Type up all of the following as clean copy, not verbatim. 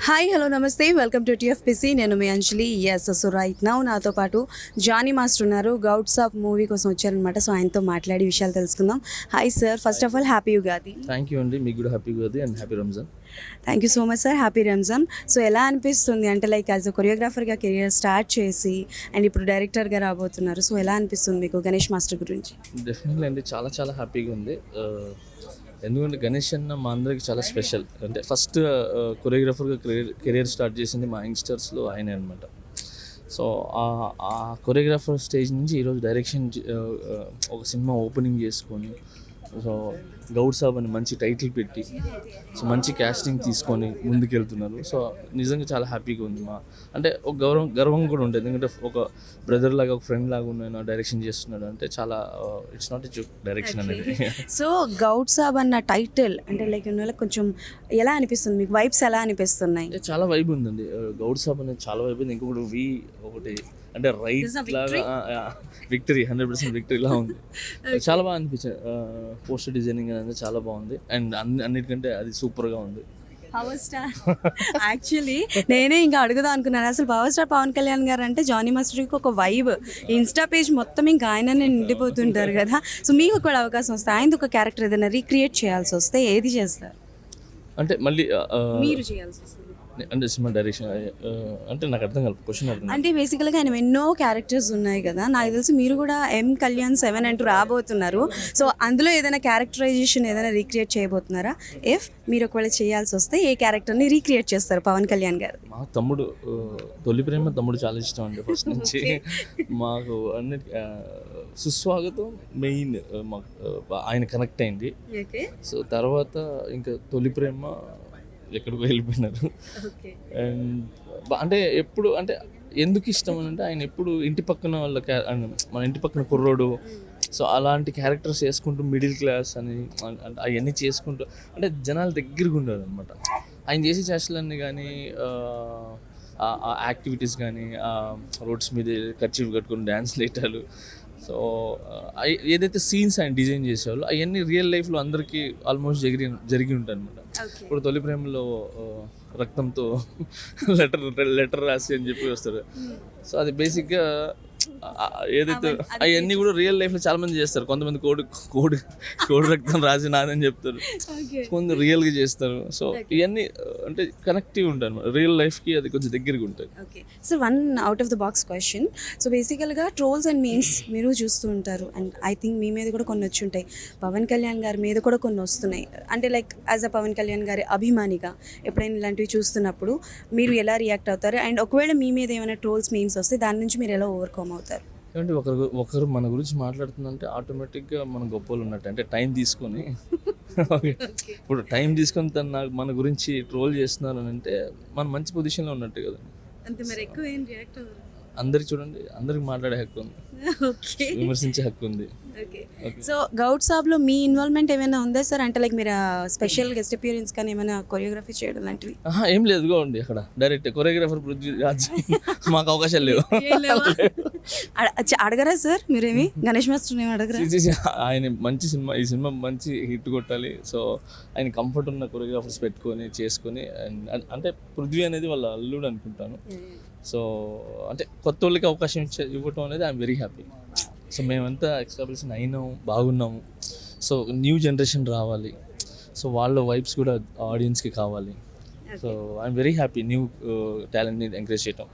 Hi hello నమస్తే welcome to TFPC. నేను మీ అంజలి. So right now నాతో పాటు జానీ మాస్టర్ ఉన్నారు. గౌడ్స్ ఆఫ్ మూవీ కోసం వచ్చారనమాట. సో ఆయనతో మాట్లాడి విషయాలు తెలుసుకుందాం. Hi sir, first of all happy Ugadi. Thank you అండి, మీకు కూడా happy Ugadi and happy Ramzan. Thank you so much sir, happy Ramzan. So ఎలా అనిపిస్తుంది అంటే లైక్ యాజ్ అ కొరియోగ్రాఫర్గా కెరియర్ స్టార్ట్ చేసి అండ్ ఇప్పుడు డైరెక్టర్గా రాబోతున్నారు. సో ఎలా అనిపిస్తుంది మీకు గణేష్ మాస్టర్ గురించి? డెఫినెట్లీ అండి, చాలా చాలా హ్యాపీగా ఉంది. ఎందుకంటే గణేష్ అన్న మా అందరికి చాలా స్పెషల్. అంటే ఫస్ట్ కొరియోగ్రాఫర్గా కెరియర్ స్టార్ట్ చేసింది మా యంగ్స్టర్స్లో ఆయనే అనమాట. సో ఆ కొరియోగ్రాఫర్ స్టేజ్ నుంచి ఈరోజు డైరెక్షన్ ఒక సినిమా ఓపెనింగ్ చేసుకొని, సో గౌడ్ సాబ్ అని మంచి టైటిల్ పెట్టి, సో మంచి క్యాస్టింగ్ తీసుకొని ముందుకెళ్తున్నారు. సో నిజంగా చాలా హ్యాపీగా ఉంది. అంటే ఒక గర్వం కూడా ఉంటుంది. ఎందుకంటే ఒక బ్రదర్ లాగా, ఒక ఫ్రెండ్ లాగా ఉన్న డైరెక్షన్ చేస్తున్నాడు అంటే చాలా, it's not a joke direction అనేది. సో గౌడ్ సాబ్ అన్న టైటిల్ అంటే లైక్ కొంచెం ఎలా అనిపిస్తుంది మీకు? వైబ్స్ ఎలా అనిపిస్తున్నాయి? చాలా వైబ్ ఉందండి. గౌడ్ సాబ్ అనేది చాలా వైబ్ ఉంది. ఇంకొకటి ఒకటి అంటే రైట్ లాగా విక్టరీ, 100% విక్టరీలా ఉంది. చాలా బాగా అనిపించింది. పోస్టర్ డిజైనింగ్ అనేది చాలా బాగుంది అండ్ అన్నిటికంటే అది సూపర్గా ఉంది. పవర్ స్టార్ యాక్చువల్లీ నేనే ఇంకా అడుగుదాం అనుకున్నాను. అసలు పవర్ స్టార్ పవన్ కళ్యాణ్ గారు అంటే జానీ మాస్టర్కి ఒక వైబ్, ఇన్స్టా పేజ్ మొత్తం ఇంకా ఆయననే నిండిపోతుంటారు కదా. సో మీకు కూడా అవకాశం వస్తే ఆయనది ఒక క్యారెక్టర్ ఏదైనా రీక్రియేట్ చేయాల్సి వస్తే ఏది చేస్తారు? అంటే మళ్ళీ మీరు చేయాల్సి వస్తుంది అంటే సినిమా డైరెక్షన్ అంటే నాకు అర్థం కాదు క్వశ్చన్. అంటే బేసికల్గా ఆయన ఎన్నో క్యారెక్టర్స్ ఉన్నాయి కదా. నాకు తెలిసి మీరు కూడా ఎం కళ్యాణ్ 7 అంటూ రాబోతున్నారు. సో అందులో ఏదైనా క్యారెక్టరైజేషన్ ఏదైనా రీక్రియేట్ చేయబోతున్నారా? ఇఫ్ మీరు ఒకవేళ చేయాల్సి వస్తే ఏ క్యారెక్టర్ని రీక్రియేట్ చేస్తారు పవన్ కళ్యాణ్ గారు? మా తమ్ముడు, తొలి ప్రేమ తమ్ముడు చాలా ఇష్టం అండి ఫస్ట్ నుంచి. మాకు అన్నిటి సుస్వాగతం మెయిన్ మాకు ఆయన కనెక్ట్ అయింది. సో తర్వాత ఇంకా తొలి ప్రేమ ఎక్కడికో వెళ్ళిపోయినారు. అండ్ అంటే ఎప్పుడు అంటే ఎందుకు ఇష్టం అని అంటే ఆయన ఎప్పుడు ఇంటి పక్కన వాళ్ళ మన ఇంటి పక్కన కుర్రోడు, సో అలాంటి క్యారెక్టర్స్ చేసుకుంటూ మిడిల్ క్లాస్ అని అవన్నీ చేసుకుంటూ అంటే జనాల దగ్గరగా ఉండదు అనమాట. ఆయన చేసే చేష్టలన్నీ కానీ, ఆ యాక్టివిటీస్ కానీ, రోడ్స్ మీద కర్చీఫ్ కట్టుకుని డ్యాన్స్ లేటాలు, సో ఏదైతే సీన్స్ ఆయన డిజైన్ చేసేవాళ్ళు అవన్నీ రియల్ లైఫ్లో అందరికీ ఆల్మోస్ట్ జరిగి ఉంటాయి అనమాట. ఇప్పుడు తొలి ప్రేమలో రక్తంతో లెటర్ రాసి అని చెప్పి వస్తారు. సో అది బేసిక్గా ఏదైతే అవన్నీ కూడా రియల్ లైఫ్లో చాలా మంది చేస్తారు. కొంతమంది కోడి రక్తం రాసి నాదని చెప్తారు, కొందరు రియల్గా చేస్తారు. సో ఇవన్నీ అంటే కనెక్టివ్ ఉంటాయి అనమాట రియల్ లైఫ్కి, అది కొంచెం దగ్గరగా ఉంటుంది. Okay so one out of the box question. So బేసికల్గా ట్రోల్స్ అండ్ మీమ్స్ మీరు చూస్తూ ఉంటారు అండ్ ఐ థింక్ మీ మీద కూడా కొన్ని వచ్చి ఉంటాయి, పవన్ కళ్యాణ్ గారి మీద కూడా కొన్ని వస్తున్నాయి. అంటే like as a Pawan Kalyan గారి అభిమానిగా ఎప్పుడైనా ఇలాంటివి చూస్తున్నప్పుడు మీరు ఎలా రియాక్ట్ అవుతారు? అండ్ ఒకవేళ మీ మీద ఏమైనా ట్రోల్స్ మీమ్స్ వస్తే దాని నుంచి మీరు ఎలా ఓవర్కమ్ అవుతారు? ఏమంటే ఒకరు మన గురించి మాట్లాడుతుందంటే ఆటోమేటిక్గా మన గొప్పలు ఉన్నట్టు. అంటే టైం తీసుకొని ఇప్పుడు టైం తీసుకొని మన గురించి ట్రోల్ చేస్తున్నారు అని అంటే మనం మంచి పొజిషన్లో ఉన్నట్టు కదా. అందరికి చూడండి, అందరికి మాట్లాడే హక్కు ఉంది, విమర్శించే హక్కు ఉంది. సో గౌడ్ సాబ్లో మీ ఇన్వాల్వ్మెంట్ ఏమైనా ఉందా సార్? అంటే లైక్ మీరు స్పెషల్ గెస్ట్ అపియరెన్స్ కానీ ఏమైనా కొరియోగ్రఫీ చేయడం లాంటివి? ఏం లేదు, ఇదిగోండి అక్కడ డైరెక్ట్ కొరియోగ్రాఫర్ పృథ్వీరాజ్. మాకు అవకాశాలు లేవు. అడగరా సార్ మీరేమి? గణేష్ మాస్టర్ ఏమి అడగరా? ఆయన మంచి సినిమా, ఈ సినిమా మంచి హిట్ కొట్టాలి, సో ఆయన కంఫర్ట్ ఉన్న కొరియోగ్రాఫర్స్ పెట్టుకొని చేసుకొని, అంటే పృథ్వీ అనేది వాళ్ళ అల్లుడు అనుకుంటాను. సో అంటే కొత్త వాళ్ళకి అవకాశం ఇవ్వటం అనేది ఐఎమ్ వెరీ హ్యాపీ. సో మేమంతా ఎక్స్టాబ్లిష్ అయినాము, బాగున్నాము. సో న్యూ జనరేషన్ రావాలి, సో వాళ్ళ వైబ్స్ కూడా ఆడియన్స్కి కావాలి. So I'm very happy new టాలెంట్ని ఎంకరేజ్ చేయటం.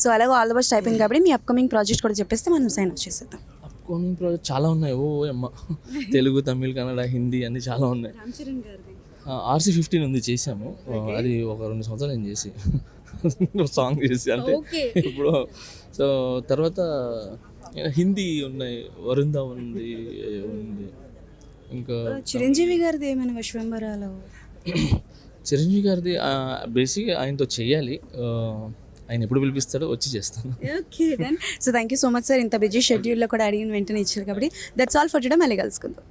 సో అలాగే ఆల్ ద బెస్ట్ అయిపోయింది కాబట్టి మీ అప్కమింగ్ ప్రాజెక్ట్ కూడా చెప్పేస్తే మనం సైన్ అప్ చేసేద్దాం. అప్కమింగ్ ప్రాజెక్ట్ చాలా ఉన్నాయి. అమ్మ, తెలుగు, తమిళ్, కన్నడ, హిందీ అన్నీ చాలా ఉన్నాయి. RC15 ఉంది, చేసాము. అది ఒక 2 సంవత్సరాలు నేను చేసి సాంగ్ చేసి అంటే ఇప్పుడు. సో తర్వాత హిందీ ఉన్నాయి, వరుణ్ ధావన్ ఉంది. ఇంకా చిరంజీవి గారిది ఏమైనా విశ్వంబరాలో? చిరంజీవి గారిది బేసిక్గా ఆయనతో చేయాలి. ఆయన ఎప్పుడు పిలిపిస్తాడో వచ్చి చేస్తాను. Okay then. So thank you so much sir, ఇంత బిజీ షెడ్యూల్లో కూడా అడిగిన వెంటనే ఇచ్చారు కాబట్టి. That's all for today. మళ్ళీ కలుసుకుందాం.